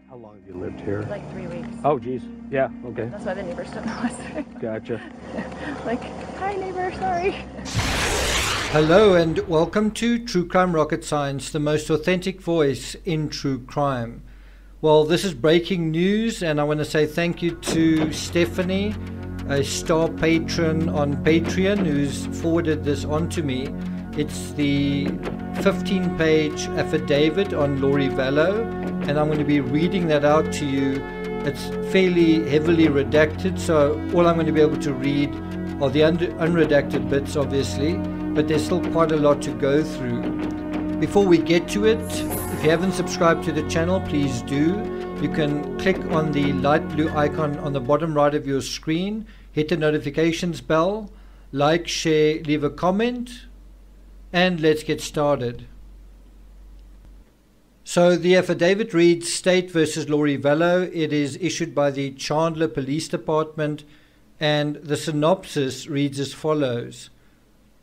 How long have you lived here? Like 3 weeks. Oh, geez. Yeah, okay. That's why the neighbors don't know us. Gotcha. Like, hi neighbor, sorry. Hello and welcome to True Crime Rocket Science, the most authentic voice in true crime. Well, this is breaking news, and I want to say thank you to Stephanie, a star patron on Patreon, who's forwarded this on to me. It's the 15-page affidavit on Lori Vallow, and I'm going to be reading that out to you. It's fairly heavily redacted, so all I'm going to be able to read are the unredacted bits, obviously, but there's still quite a lot to go through. Before we get to it, if you haven't subscribed to the channel, please do. You can click on the light blue icon on the bottom right of your screen, hit the notifications bell, like, share, leave a comment, and let's get started. So the affidavit reads State versus Lori Vallow. It is issued by the Chandler Police Department, and the synopsis reads as follows.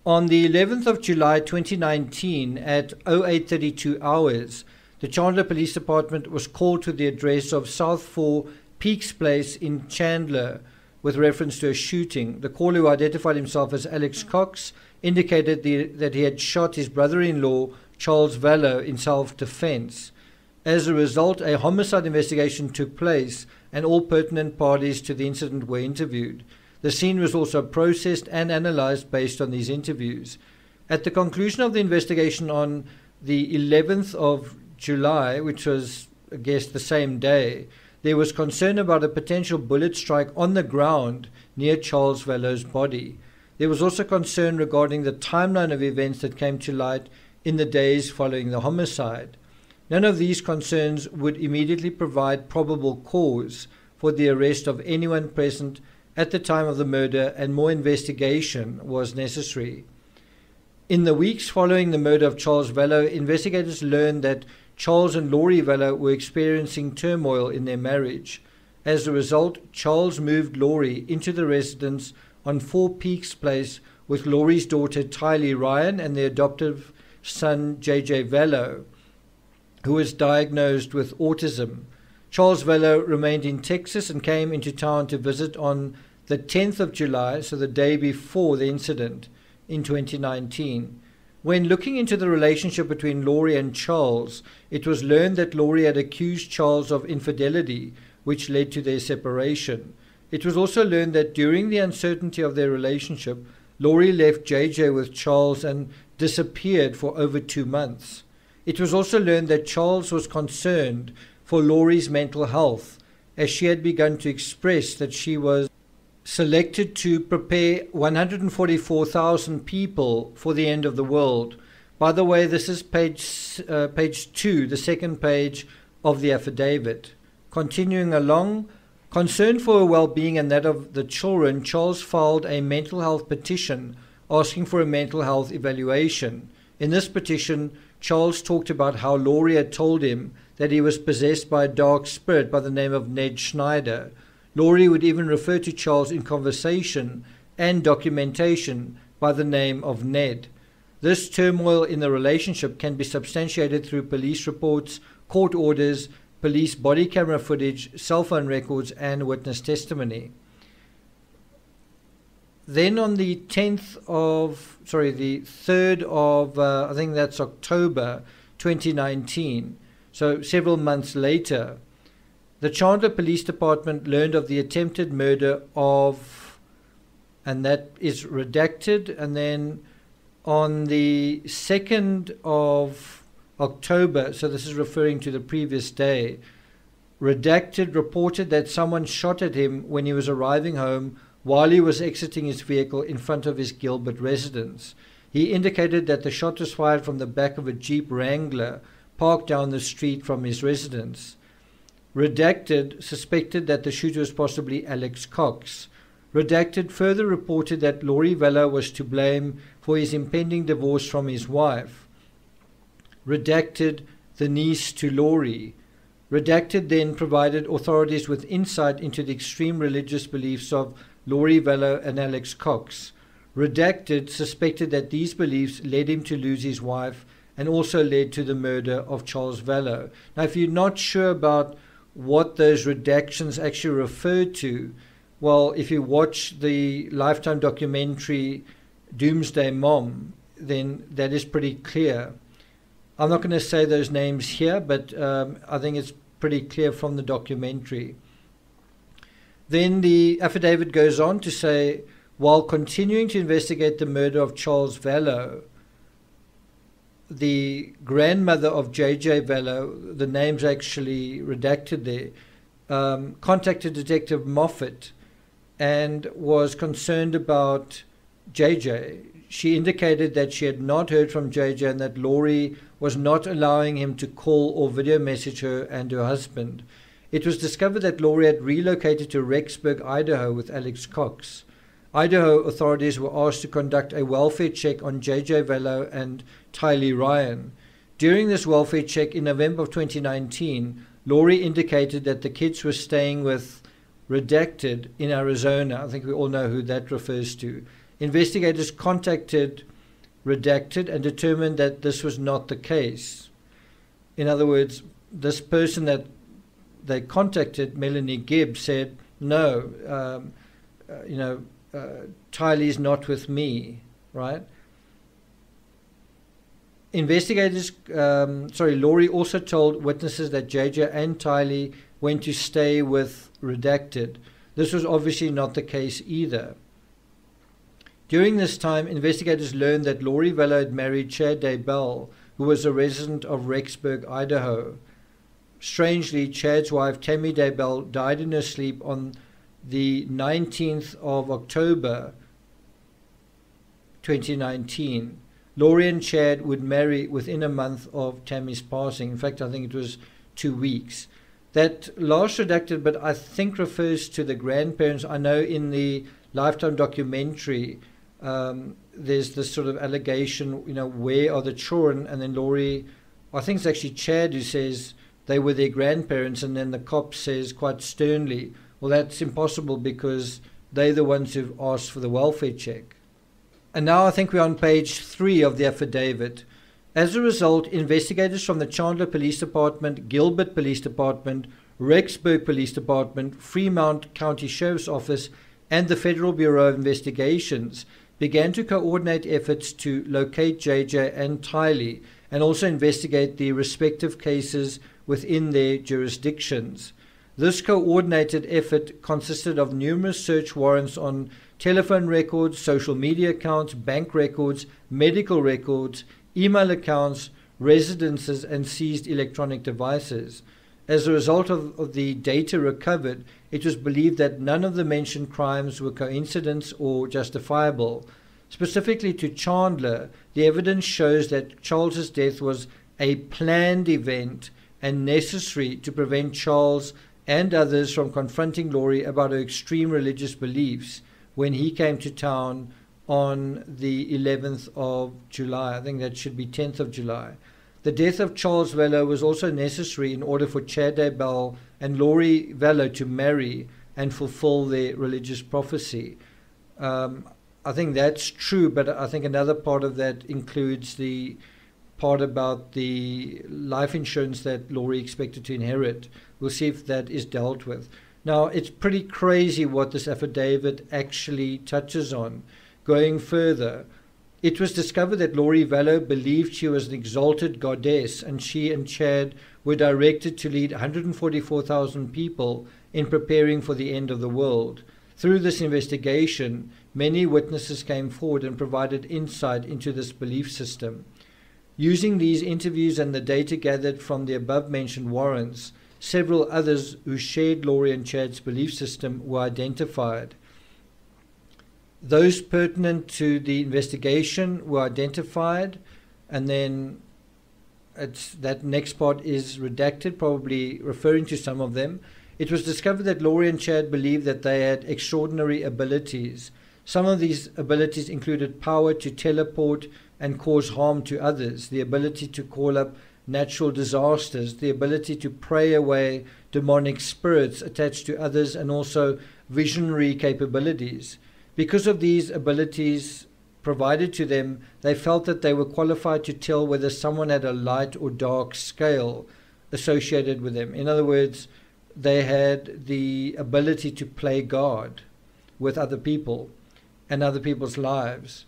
On the 11th of July 2019 at 0832 hours, the Chandler Police Department was called to the address of South 4 Peaks Place in Chandler with reference to a shooting. The caller, who identified himself as Alex Cox, indicated that he had shot his brother-in-law, Charles Vallow, in self-defense. As a result, a homicide investigation took place and all pertinent parties to the incident were interviewed. The scene was also processed and analyzed based on these interviews. At the conclusion of the investigation on the 11th of July, which was, I guess, the same day, there was concern about a potential bullet strike on the ground near Charles Vallow's body. There was also concern regarding the timeline of events that came to light in the days following the homicide. None of these concerns would immediately provide probable cause for the arrest of anyone present at the time of the murder, and more investigation was necessary. In the weeks following the murder of Charles Vallow, investigators learned that Charles and Lori Vallow were experiencing turmoil in their marriage. As a result, Charles moved Lori into the residence on 4 Peaks Place with Lori's daughter Tylee Ryan and their adoptive son JJ Vallow, who was diagnosed with autism. Charles Vallow remained in Texas and came into town to visit on the 10th of July, so the day before the incident in 2019. When looking into the relationship between Lori and Charles, it was learned that Lori had accused Charles of infidelity, which led to their separation. It was also learned that during the uncertainty of their relationship, Lori left JJ with Charles and disappeared for over 2 months. It was also learned that Charles was concerned for Lori's mental health, as she had begun to express that she was selected to prepare 144,000 people for the end of the world. By the way, this is page 2, the second page of the affidavit. Continuing along, concerned for her well-being and that of the children, Charles filed a mental health petition asking for a mental health evaluation. In this petition, Charles talked about how Lori had told him that he was possessed by a dark spirit by the name of Ned Schneider. Lori would even refer to Charles in conversation and documentation by the name of Ned. This turmoil in the relationship can be substantiated through police reports, court orders, police body camera footage, cell phone records, and witness testimony. Then on the 3rd of, I think that's October 2019, so several months later, the Chandler Police Department learned of the attempted murder of, and that is redacted, and then on the 2nd of October, so this is referring to the previous day, redacted reported that someone shot at him when he was arriving home while he was exiting his vehicle in front of his Gilbert residence. He indicated that the shot was fired from the back of a Jeep Wrangler parked down the street from his residence. Redacted suspected that the shooter was possibly Alex Cox. Redacted further reported that Lori Vallow was to blame for his impending divorce from his wife. Redacted the niece to Lori. Redacted then provided authorities with insight into the extreme religious beliefs of Lori Vallow and Alex Cox. Redacted suspected that these beliefs led him to lose his wife and also led to the murder of Charles Vallow. Now, if you're not sure about what those redactions actually referred to, well, if you watch the Lifetime documentary Doomsday Mom, then that is pretty clear. I'm not going to say those names here, but I think it's pretty clear from the documentary. Then the affidavit goes on to say, while continuing to investigate the murder of Charles Vallow, the grandmother of J.J. Vallow, the name's actually redacted there, contacted Detective Moffat and was concerned about J.J. She indicated that she had not heard from J.J. and that Laurie was not allowing him to call or video message her and her husband. It was discovered that Laurie had relocated to Rexburg, Idaho with Alex Cox. Idaho authorities were asked to conduct a welfare check on J.J. Vallow and Tylee Ryan. During this welfare check in November of 2019, Laurie indicated that the kids were staying with Redacted in Arizona. I think we all know who that refers to. Investigators contacted Redacted and determined that this was not the case. In other words, this person that they contacted, Melanie Gibb, said, no, Tylee's not with me, right? Laurie also told witnesses that JJ and Tylee went to stay with Redacted. This was obviously not the case either. During this time, investigators learned that Laurie Vallow had married Chad Daybell, who was a resident of Rexburg, Idaho. Strangely, Chad's wife, Tammy Daybell, died in her sleep on the 19th of October 2019. Laurie and Chad would marry within a month of Tammy's passing. In fact, I think it was 2 weeks. That last redacted, but I think refers to the grandparents. I know in the Lifetime documentary, there's this sort of allegation, where are the children? And then Laurie, I think it's actually Chad who says they were their grandparents, and then the cop says quite sternly, well, that's impossible because they're the ones who've asked for the welfare check. And now I think we're on page 3 of the affidavit. As a result, investigators from the Chandler Police Department, Gilbert Police Department, Rexburg Police Department, Fremont County Sheriff's Office, and the Federal Bureau of Investigations began to coordinate efforts to locate JJ and Tylee and also investigate the respective cases within their jurisdictions. This coordinated effort consisted of numerous search warrants on telephone records, social media accounts, bank records, medical records, email accounts, residences, and seized electronic devices. As a result of the data recovered, it was believed that none of the mentioned crimes were coincidence or justifiable. Specifically to Chandler, the evidence shows that Charles's death was a planned event and necessary to prevent Charles and others from confronting Laurie about her extreme religious beliefs when he came to town on the 11th of July. I think that should be 10th of July. The death of Charles Vallow was also necessary in order for Chad Daybell and Laurie Vallow to marry and fulfill their religious prophecy. I think that's true, but I think another part of that includes the part about the life insurance that Laurie expected to inherit. We'll see if that is dealt with. Now, it's pretty crazy what this affidavit actually touches on. Going further, it was discovered that Laurie Vallow believed she was an exalted goddess, and she and Chad were directed to lead 144,000 people in preparing for the end of the world. Through this investigation, many witnesses came forward and provided insight into this belief system. Using these interviews and the data gathered from the above-mentioned warrants, several others who shared Laurie and Chad's belief system were identified. Those pertinent to the investigation were identified, and then that next part is redacted, probably referring to some of them. It was discovered that Laurie and Chad believed that they had extraordinary abilities. Some of these abilities included power to teleport and cause harm to others, the ability to call up natural disasters, the ability to pray away demonic spirits attached to others, and also visionary capabilities. Because of these abilities provided to them, they felt that they were qualified to tell whether someone had a light or dark scale associated with them. In other words, they had the ability to play God with other people and other people's lives.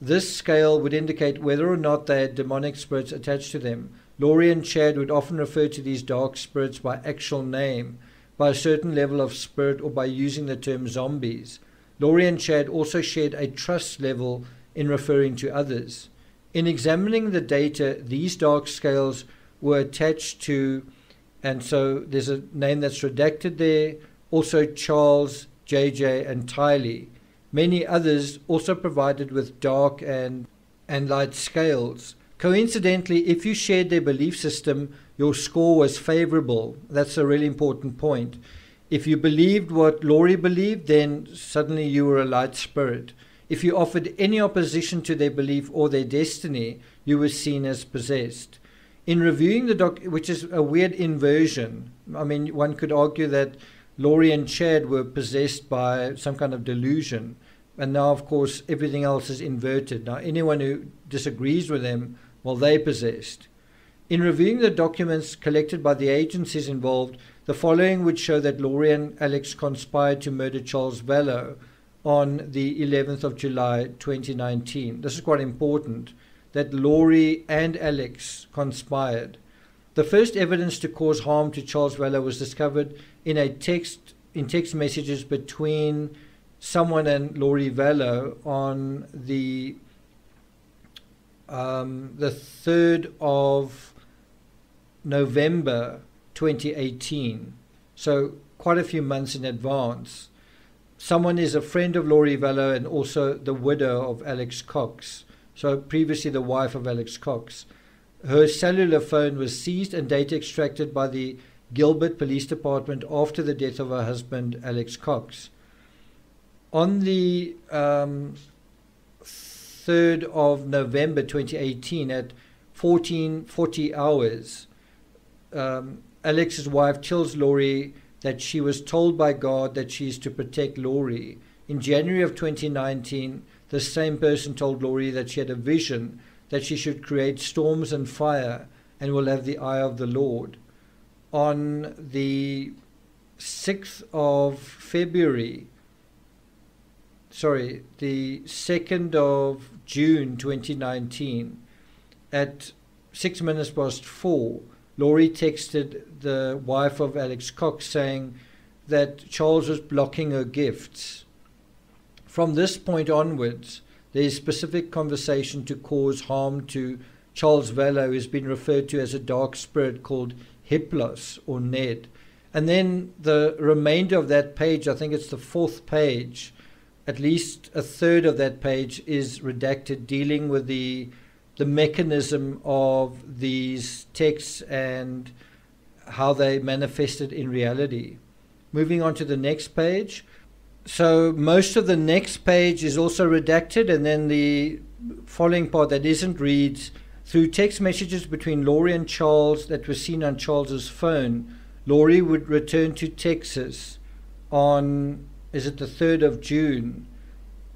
This scale would indicate whether or not they had demonic spirits attached to them. Laurie and Chad would often refer to these dark spirits by actual name, by a certain level of spirit, or by using the term zombies. Laurie and Chad also shared a trust level in referring to others. In examining the data, these dark scales were attached to, and so there's a name that's redacted there, also Charles, JJ, and Tylee. Many others also provided with dark and light scales. Coincidentally, if you shared their belief system, your score was favorable. That's a really important point. If you believed what Laurie believed, then suddenly you were a light spirit. If you offered any opposition to their belief or their destiny, you were seen as possessed. In reviewing the which is a weird inversion. I mean, one could argue that Laurie and Chad were possessed by some kind of delusion. And now, of course, everything else is inverted. Now, anyone who disagrees with them, well, they're possessed. In reviewing the documents collected by the agencies involved, the following would show that Laurie and Alex conspired to murder Charles Vallow on the 11th of July 2019. This is quite important, that Laurie and Alex conspired. The first evidence to cause harm to Charles Vallow was discovered in text messages between someone and Laurie Vallow on the 3rd of November 2018. So quite a few months in advance. Someone is a friend of Laurie Vallow and also the widow of Alex Cox. So previously the wife of Alex Cox. Her cellular phone was seized and data extracted by the Gilbert Police Department after the death of her husband, Alex Cox. On the 3rd of November 2018 at 14:40 hours, Alex's wife tells Laurie that she was told by God that she is to protect Laurie. In January of 2019, the same person told Laurie that she had a vision that she should create storms and fire and will have the eye of the Lord. On the 6th of February, the 2nd of June 2019, at 4:06, Laurie texted the wife of Alex Cox saying that Charles was blocking her gifts. From this point onwards, there is specific conversation to cause harm to Charles Vallow, who has been referred to as a dark spirit called Hiplos or Ned. And then the remainder of that page, I think it's the 4th page, at least a third of that page is redacted, dealing with the mechanism of these texts and how they manifested in reality. Moving on to the next page. So most of the next page is also redacted, and then the following part that isn't reads, through text messages between Laurie and Charles that were seen on Charles's phone, Laurie would return to Texas on, is it the 3rd of June?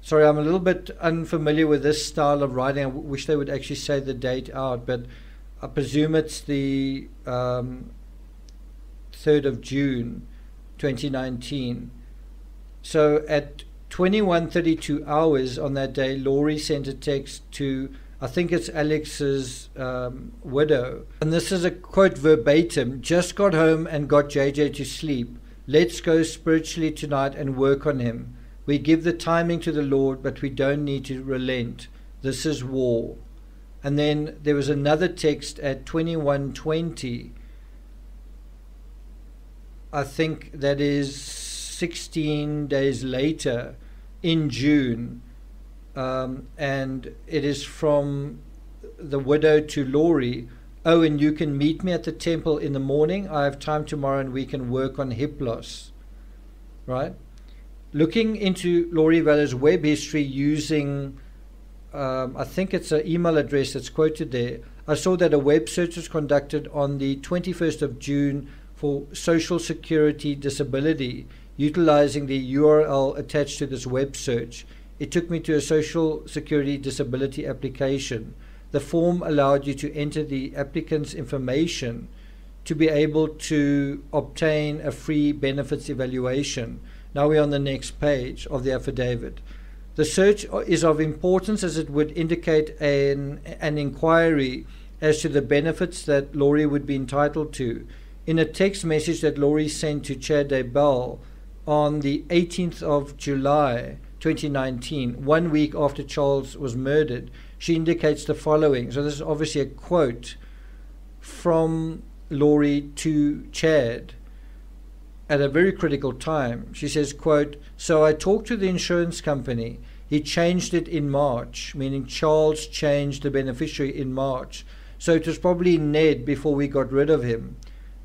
Sorry, I'm a little bit unfamiliar with this style of writing. I wish they would actually say the date out, but I presume it's the 3rd of June 2019. So at 21:32 hours on that day, Laurie sent a text to, I think it's Alex's widow. And this is a quote verbatim: just got home and got JJ to sleep. Let's go spiritually tonight and work on him. We give the timing to the Lord, but we don't need to relent. This is war. And then there was another text at 21:20. I think that is 16 days later in June. And it is from the widow to Laurie. Oh, and you can meet me at the temple in the morning. I have time tomorrow and we can work on Hiplos. Right? Looking into Laurie Vallow's web history using, I think it's an email address that's quoted there, I saw that a web search was conducted on the 21st of June for Social Security Disability, utilizing the URL attached to this web search. It took me to a Social Security Disability application. The form allowed you to enter the applicant's information to be able to obtain a free benefits evaluation. Now we're on the next page of the affidavit. The search is of importance as it would indicate an inquiry as to the benefits that Laurie would be entitled to. In a text message that Laurie sent to Chad Daybell on the 18th of July 2019, 1 week after Charles was murdered, she indicates the following. So this is obviously a quote from Laurie to Chad at a very critical time. She says, quote, "So I talked to the insurance company. He changed it in March," meaning Charles changed the beneficiary in March. So it was probably Ned before we got rid of him.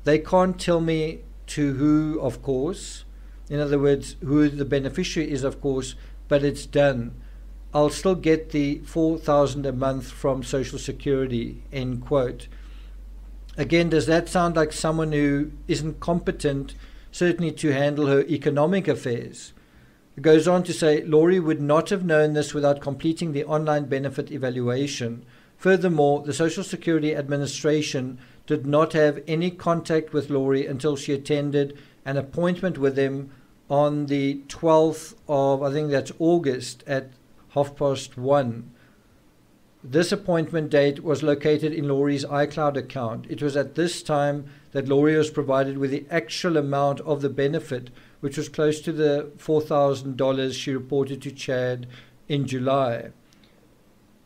They can't tell me to who, of course. In other words, who the beneficiary is, of course, but it's done. I'll still get the $4,000 a month from Social Security, end quote. Again, does that sound like someone who isn't competent, certainly to handle her economic affairs? It goes on to say, Laurie would not have known this without completing the online benefit evaluation. Furthermore, the Social Security Administration did not have any contact with Laurie until she attended an appointment with them on the 12th of, I think that's August, at 1:30. This appointment date was located in Laurie's iCloud account. It was at this time that Laurie was provided with the actual amount of the benefit, which was close to the $4,000 she reported to Chad in July.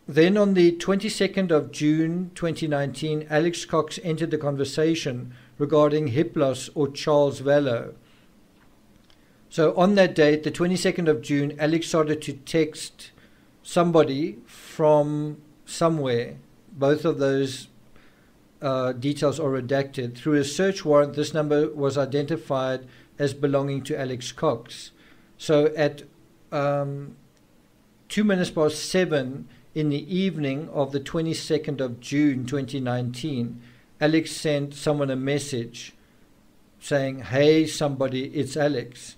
Then on the 22nd of June 2019, Alex Cox entered the conversation regarding hip loss or Charles Vallow. So on that date, the 22nd of June, Alex started to text somebody from somewhere. Both of those details are redacted. Through a search warrant, this number was identified as belonging to Alex Cox. So at 7:02 in the evening of the 22nd of June 2019, Alex sent someone a message saying, "Hey, somebody, it's Alex."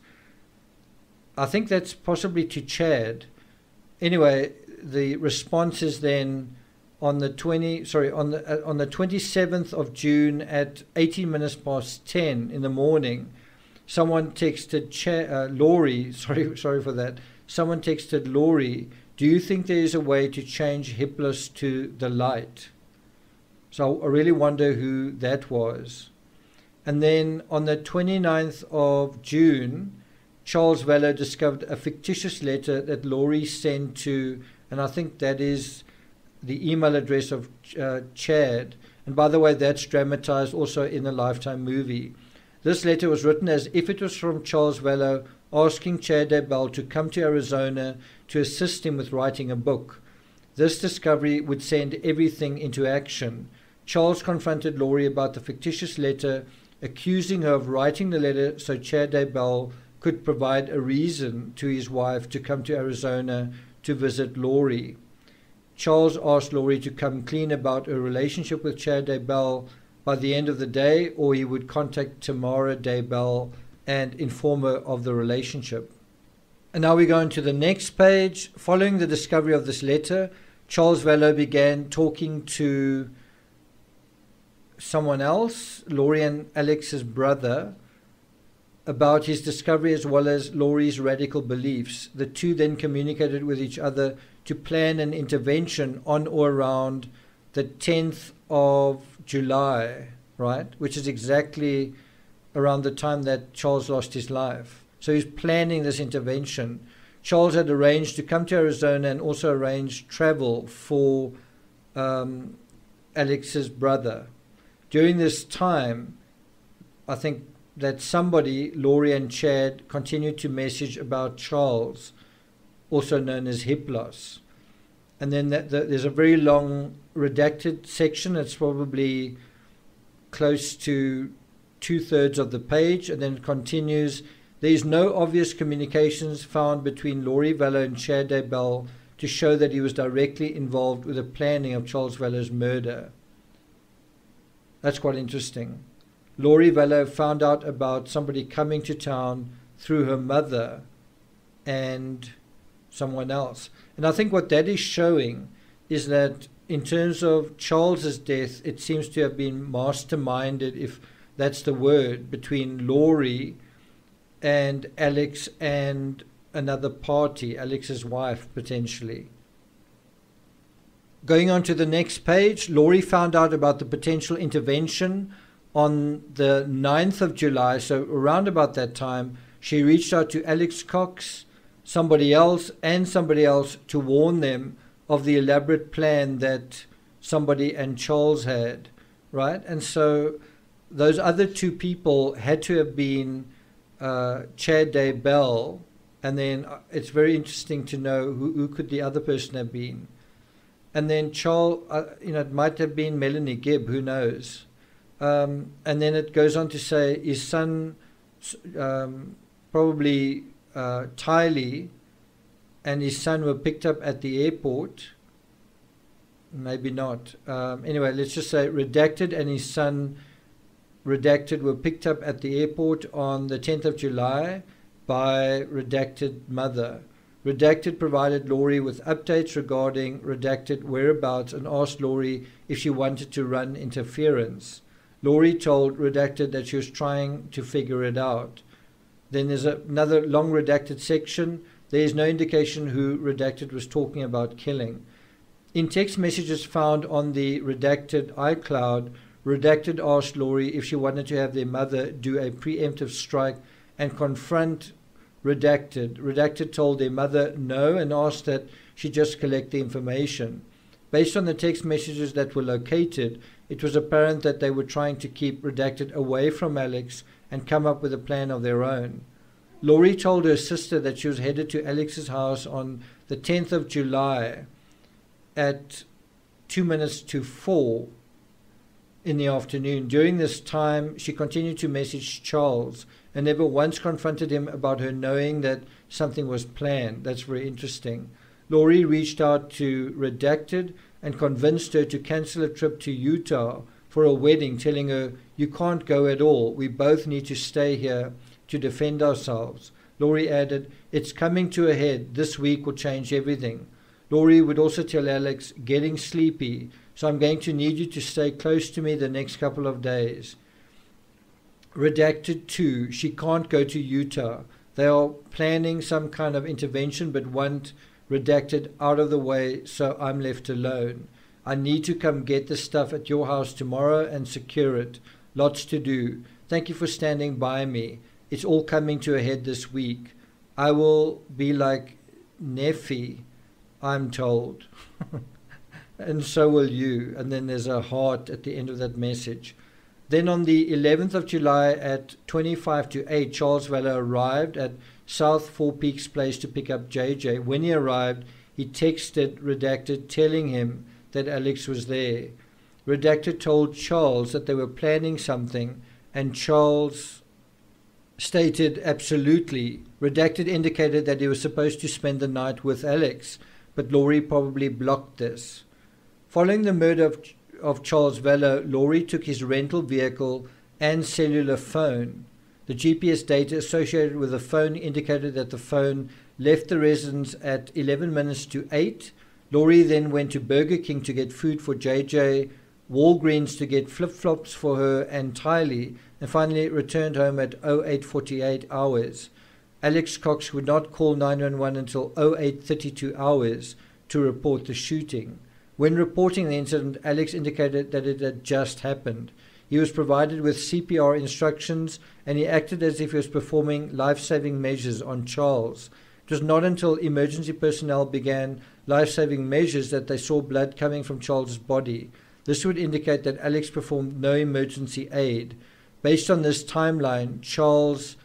I think that's possibly to Chad. Anyway, the response is then on the 27th of June at 10:18 in the morning. Someone texted Laurie. Sorry for that. Someone texted Laurie, "Do you think there is a way to change Hipless to the light?" So I really wonder who that was. And then on the 29th of June, Charles Vallow discovered a fictitious letter that Laurie sent to, and I think that is the email address of Chad. And by the way, that's dramatized also in the Lifetime movie. This letter was written as if it was from Charles Vallow asking Chad Daybell to come to Arizona to assist him with writing a book. This discovery would send everything into action. Charles confronted Laurie about the fictitious letter, accusing her of writing the letter so Chad Daybell could provide a reason to his wife to come to Arizona to visit Laurie. Charles asked Laurie to come clean about her relationship with Chad Daybell by the end of the day, or he would contact Tamara Daybell and inform her of the relationship. And now we go into the next page. Following the discovery of this letter, Charles Vallow began talking to someone else, Laurie and Alex's brother, about his discovery as well as Laurie's radical beliefs. The two then communicated with each other to plan an intervention on or around the 10th of July, right? Which is exactly around the time that Charles lost his life. So he's planning this intervention. Charles had arranged to come to Arizona and also arranged travel for Alex's brother. During this time, I think that somebody, Laurie and Chad, continued to message about Charles, also known as hip loss. And then there's a very long redacted section. It's probably close to 2/3 of the page, and then it continues. There is no obvious communications found between Laurie Vallow and Chad Daybell to show that he was directly involved with the planning of Charles Vallow's murder. That's quite interesting. Laurie Vallow found out about somebody coming to town through her mother and someone else. And I think what that is showing is that in terms of Charles's death, it seems to have been masterminded, if that's the word, between Laurie and Alex and another party, Alex's wife potentially. Going on to the next page, Laurie found out about the potential intervention on the 9th of July, so around about that time, she reached out to Alex Cox, somebody else to warn them of the elaborate plan that somebody and Charles had, right? And so those other two people had to have been Chad Daybell, and then it's very interesting to know who could the other person have been. And then Charles, it might have been Melanie Gibb, who knows? And then it goes on to say his son, probably Tylee, and his son were picked up at the airport. Maybe not. Anyway, let's just say Redacted and his son, Redacted, were picked up at the airport on the 10th of July by Redacted mother. Redacted provided Laurie with updates regarding Redacted whereabouts and asked Laurie if she wanted to run interference. Laurie told Redacted that she was trying to figure it out. Then there's another long Redacted section. There is no indication who Redacted was talking about killing. In text messages found on the Redacted iCloud, Redacted asked Laurie if she wanted to have their mother do a preemptive strike and confront Redacted. Redacted told their mother no and asked that she just collect the information. Based on the text messages that were located, it was apparent that they were trying to keep Redacted away from Alex and come up with a plan of their own. Laurie told her sister that she was headed to Alex's house on the 10th of July at 2 minutes to 4 in the afternoon. During this time, she continued to message Charles and never once confronted him about her knowing that something was planned. That's very interesting. Laurie reached out to Redacted and convinced her to cancel a trip to Utah for a wedding, telling her, "You can't go at all. We both need to stay here to defend ourselves." Laurie added, "It's coming to a head. This week will change everything." Laurie would also tell Alex, "Getting sleepy, so I'm going to need you to stay close to me the next couple of days." Redacted 2, she can't go to Utah. They are planning some kind of intervention but want Redacted out of the way, so I'm left alone. I need to come get the stuff at your house tomorrow and secure it. Lots to do. Thank you for standing by me. It's all coming to a head this week. I will be like Nephi, I'm told. And so will you. And then there's a heart at the end of that message. Then on the 11th of July at 25 to 8, Charles Vella arrived at South Four Peaks Place to pick up JJ. When he arrived, he texted Redacted telling him that Alex was there. Redacted told Charles that they were planning something, and Charles stated absolutely. Redacted indicated that he was supposed to spend the night with Alex, but Laurie probably blocked this. Following the murder of Charles Vella, Laurie took his rental vehicle and cellular phone. The GPS data associated with the phone indicated that the phone left the residence at 11 minutes to 8. Laurie then went to Burger King to get food for JJ, Walgreens to get flip-flops for her and Tylee, and finally returned home at 08:48 hours. Alex Cox would not call 911 until 08:32 hours to report the shooting. When reporting the incident, Alex indicated that it had just happened. He was provided with CPR instructions and he acted as if he was performing life-saving measures on Charles. It was not until emergency personnel began life-saving measures that they saw blood coming from Charles's body. This would indicate that Alex performed no emergency aid. Based on this timeline, Charles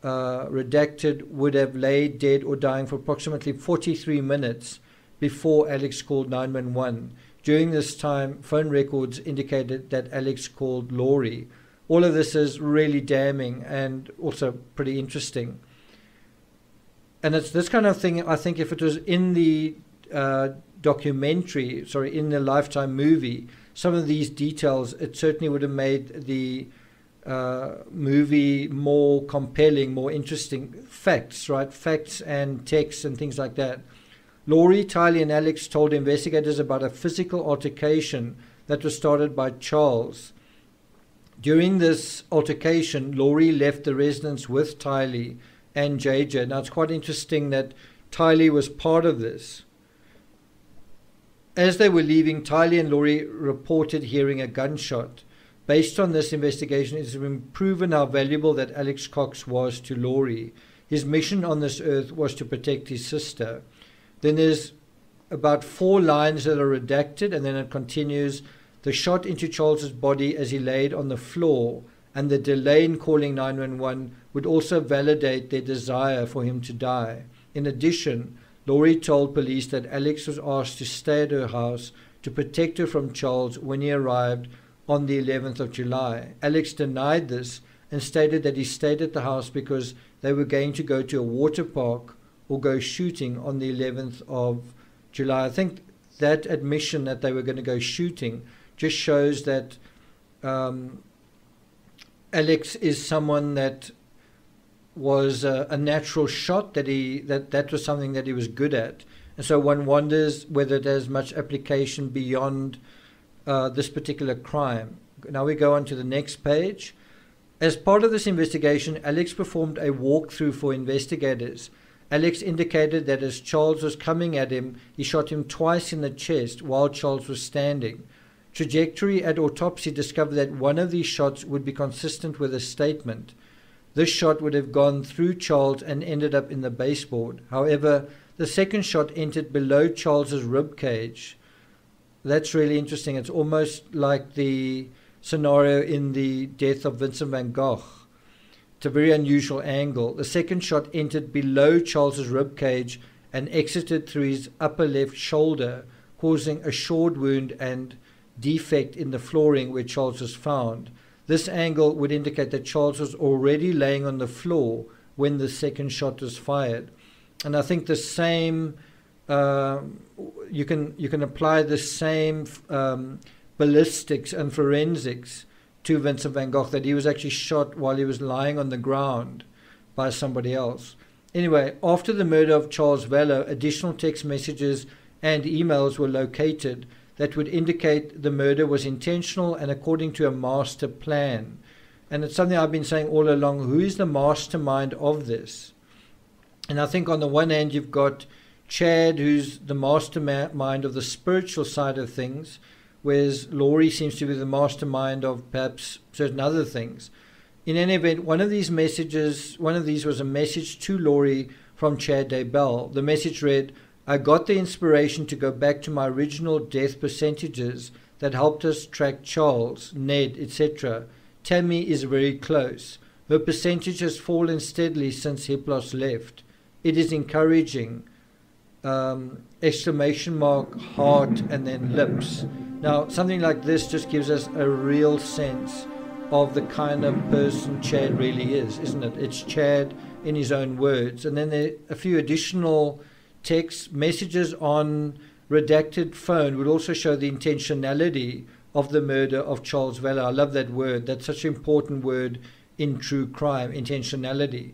Redacted would have laid dead or dying for approximately 43 minutes before Alex called 911. During this time, phone records indicated that Alex called Laurie. All of this is really damning and also pretty interesting. And it's this kind of thing, I think if it was in the in the Lifetime movie, some of these details, it certainly would have made the movie more compelling, more interesting. Facts, right? Facts and text and things like that. Laurie, Tylee and Alex told investigators about a physical altercation that was started by Charles. During this altercation, Laurie left the residence with Tylee and JJ. Now, it's quite interesting that Tylee was part of this. As they were leaving, Tylee and Laurie reported hearing a gunshot. Based on this investigation, it has been proven how valuable that Alex Cox was to Laurie. His mission on this earth was to protect his sister. Then there's about 4 lines that are redacted, and then it continues. The shot into Charles's body as he laid on the floor and the delay in calling 911 would also validate their desire for him to die. In addition, Laurie told police that Alex was asked to stay at her house to protect her from Charles when he arrived on the 11th of July. Alex denied this and stated that he stayed at the house because they were going to go to a water park or go shooting on the 11th of July. I think that admission that they were going to go shooting just shows that Alex is someone that was a natural shot, that was something that he was good at. And so one wonders whether there's much application beyond this particular crime. Now we go on to the next page. As part of this investigation, Alex performed a walkthrough for investigators. Alex indicated that as Charles was coming at him, he shot him twice in the chest while Charles was standing. Trajectory at autopsy discovered that one of these shots would be consistent with a statement. This shot would have gone through Charles and ended up in the baseboard. However, the second shot entered below Charles's rib cage. That's really interesting. It's almost like the scenario in the death of Vincent van Gogh. It's a very unusual angle. The second shot entered below Charles's rib cage and exited through his upper left shoulder, causing a sword wound and defect in the flooring where Charles was found. This angle would indicate that Charles was already laying on the floor when the second shot was fired. And I think the same, you can apply the same ballistics and forensics to Vincent van Gogh, that he was actually shot while he was lying on the ground by somebody else. Anyway, after the murder of Charles Vallow, additional text messages and emails were located that would indicate the murder was intentional and according to a master plan. And it's something I've been saying all along. Who is the mastermind of this? And I think on the one hand, you've got Chad, who's the mastermind of the spiritual side of things, whereas Laurie seems to be the mastermind of perhaps certain other things. In any event, one of these was a message to Laurie from Chad Daybell. The message read, "I got the inspiration to go back to my original death percentages that helped us track Charles, Ned, etc. Tammy is very close. Her percentage has fallen steadily since Hiplos left. It is encouraging." Exclamation mark, heart, and then lips. Now, something like this just gives us a real sense of the kind of person Chad really is, isn't it? It's Chad in his own words. And then there are a few additional text messages on redacted phone would also show the intentionality of the murder of Charles Vallow. I love that word. That's such an important word in true crime, intentionality.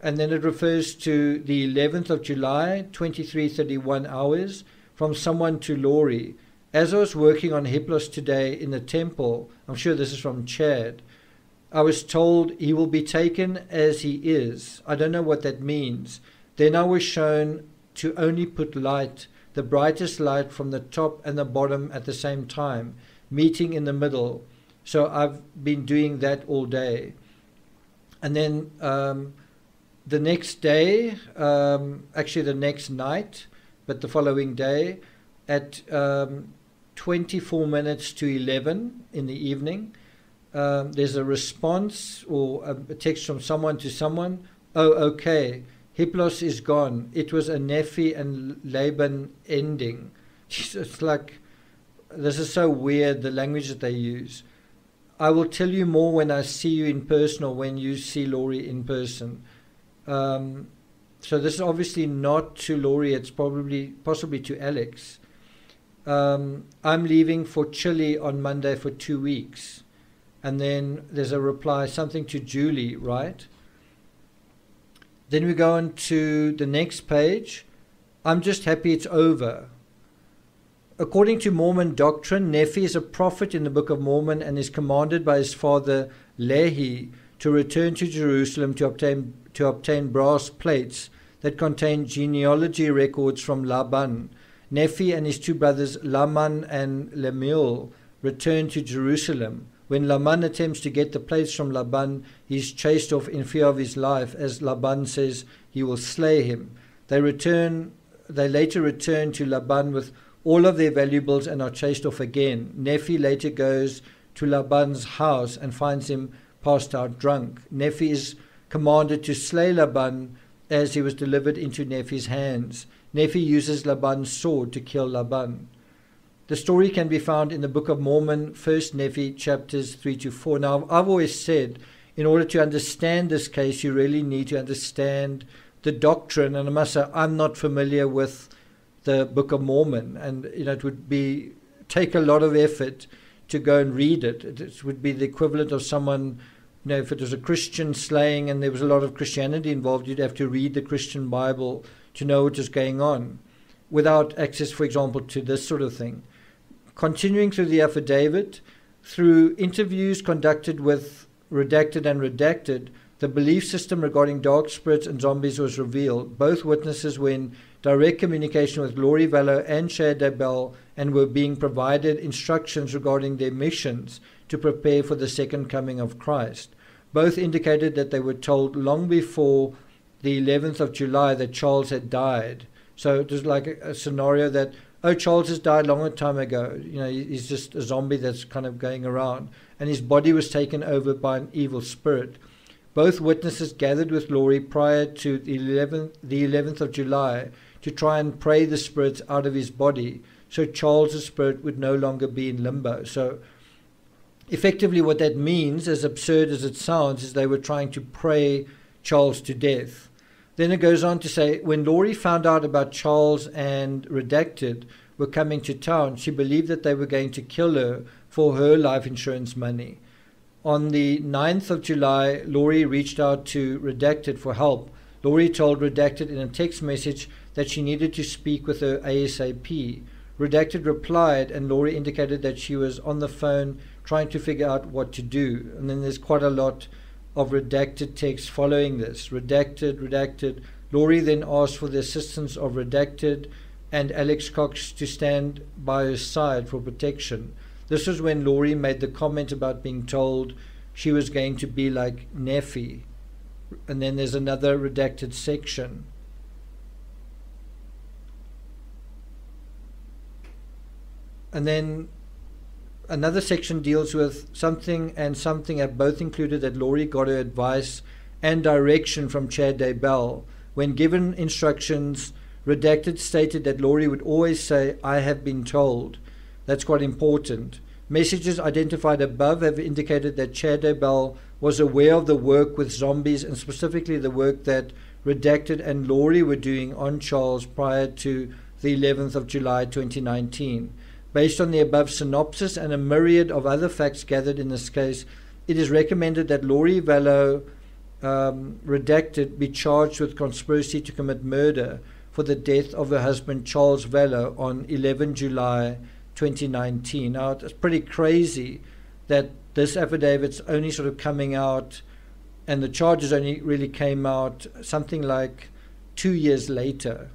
And then it refers to the 11th of July, 23:31 hours, from someone to Laurie. As I was working on Hiplos today in the temple, I'm sure this is from Chad, I was told he will be taken as he is. I don't know what that means. Then I was shown to only put light, the brightest light from the top and the bottom at the same time, meeting in the middle. So I've been doing that all day. And then the next day, actually the next night, but the following day, at 24 minutes to 11 in the evening, there's a response or a text from someone to someone. "Oh, okay. Hiplos is gone. It was a Nephi and Laban ending." It's like, this is so weird, the language that they use. "I will tell you more when I see you in person or when you see Laurie in person." So this is obviously not to Laurie. It's possibly to Alex. "I'm leaving for Chile on Monday for 2 weeks." And then there's a reply, something to Julie, right? Then we go on to the next page. "I'm just happy it's over." According to Mormon doctrine, Nephi is a prophet in the Book of Mormon and is commanded by his father Lehi to return to Jerusalem to obtain brass plates that contain genealogy records from Laban. Nephi and his two brothers Laman and Lemuel return to Jerusalem. When Laman attempts to get the plates from Laban, he is chased off in fear of his life, as Laban says he will slay him. They later return to Laban with all of their valuables and are chased off again. Nephi later goes to Laban's house and finds him passed out drunk. Nephi is commanded to slay Laban as he was delivered into Nephi's hands. Nephi uses Laban's sword to kill Laban. The story can be found in the Book of Mormon, 1 Nephi, chapters 3-4. Now, I've always said, in order to understand this case, you really need to understand the doctrine. And I must say, I'm not familiar with the Book of Mormon, and it would take a lot of effort to go and read it. It would be the equivalent of someone, if it was a Christian slaying and there was a lot of Christianity involved, you'd have to read the Christian Bible to know what is going on, without access, for example, to this sort of thing. Continuing through the affidavit, through interviews conducted with redacted and redacted, the belief system regarding dark spirits and zombies was revealed. Both witnesses were in direct communication with Glory Vallow and Chad Daybell and were being provided instructions regarding their missions to prepare for the second coming of Christ. Both indicated that they were told long before the 11th of July that Charles had died. So it was like a scenario that, Charles has died a long time ago. He's just a zombie that's kind of going around. And his body was taken over by an evil spirit. Both witnesses gathered with Laurie prior to the 11th of July to try and pray the spirits out of his body, so Charles's spirit would no longer be in limbo. So effectively what that means, as absurd as it sounds, is they were trying to pray Charles to death. Then it goes on to say, when Laurie found out about Charles and Redacted were coming to town, she believed that they were going to kill her for her life insurance money. On the 9th of July, Laurie reached out to Redacted for help. Laurie told Redacted in a text message that she needed to speak with her ASAP. Redacted replied, and Laurie indicated that she was on the phone trying to figure out what to do. And then there's quite a lot of redacted text following this. Redacted. Laurie then asked for the assistance of Redacted and Alex Cox to stand by her side for protection. This was when Laurie made the comment about being told she was going to be like Nephi. And then there's another redacted section. And then another section deals with something and something have both included that Laurie got her advice and direction from Chad Daybell. When given instructions, Redacted stated that Laurie would always say, "I have been told." That's quite important. Messages identified above have indicated that Chad Daybell was aware of the work with zombies and specifically the work that Redacted and Laurie were doing on Charles prior to the 11th of July 2019. Based on the above synopsis and a myriad of other facts gathered in this case, it is recommended that Laurie Vallow, Redacted, be charged with conspiracy to commit murder for the death of her husband Charles Vallow on 11 July 2019. Now, it's pretty crazy that this affidavit's only sort of coming out, and the charges only really came out something like 2 years later.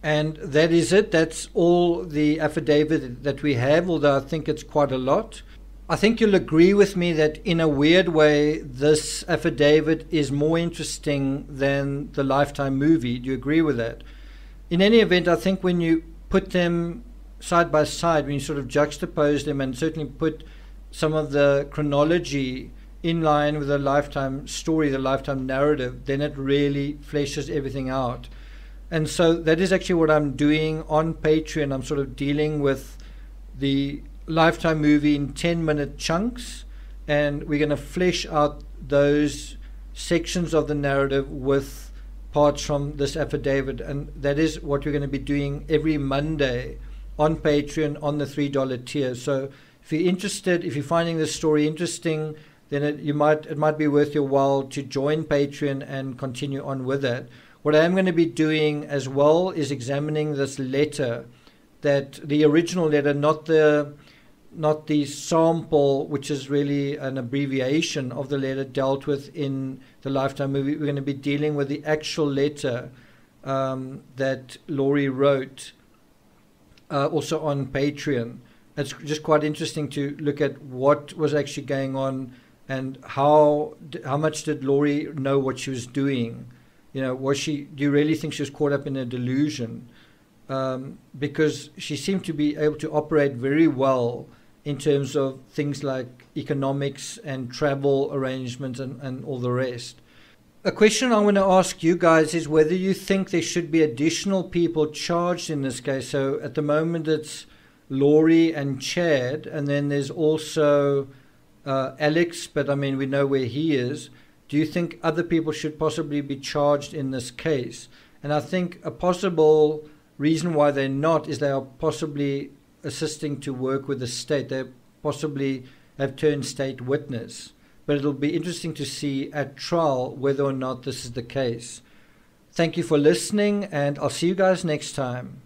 And that is it. That's all the affidavit that we have, although I think it's quite a lot. I think you'll agree with me that in a weird way, this affidavit is more interesting than the Lifetime movie. Do you agree with that? In any event, I think when you put them side by side, when you sort of juxtapose them and certainly put some of the chronology in line with the Lifetime story, the Lifetime narrative, then it really fleshes everything out. And so that is actually what I'm doing on Patreon. I'm sort of dealing with the Lifetime movie in 10-minute chunks, and we're going to flesh out those sections of the narrative with parts from this affidavit. And that is what we're going to be doing every Monday on Patreon on the $3 tier. So if you're interested, if you're finding this story interesting, then it might be worth your while to join Patreon and continue on with that. What I am going to be doing as well is examining this letter that the original letter, not the sample, which is really an abbreviation of the letter dealt with in the Lifetime movie. We're going to be dealing with the actual letter that Laurie wrote, also on Patreon. It's just quite interesting to look at what was actually going on and how much did Laurie know what she was doing. Do you really think she was caught up in a delusion? Because she seemed to be able to operate very well in terms of things like economics and travel arrangements and all the rest. A question I want to ask you guys is whether you think there should be additional people charged in this case. So at the moment it's Laurie and Chad, and then there's also Alex, but I mean we know where he is. Do you think other people should possibly be charged in this case? And I think a possible reason why they're not is they are possibly assisting to work with the state. They possibly have turned state witness. But it'll be interesting to see at trial whether or not this is the case. Thank you for listening, and I'll see you guys next time.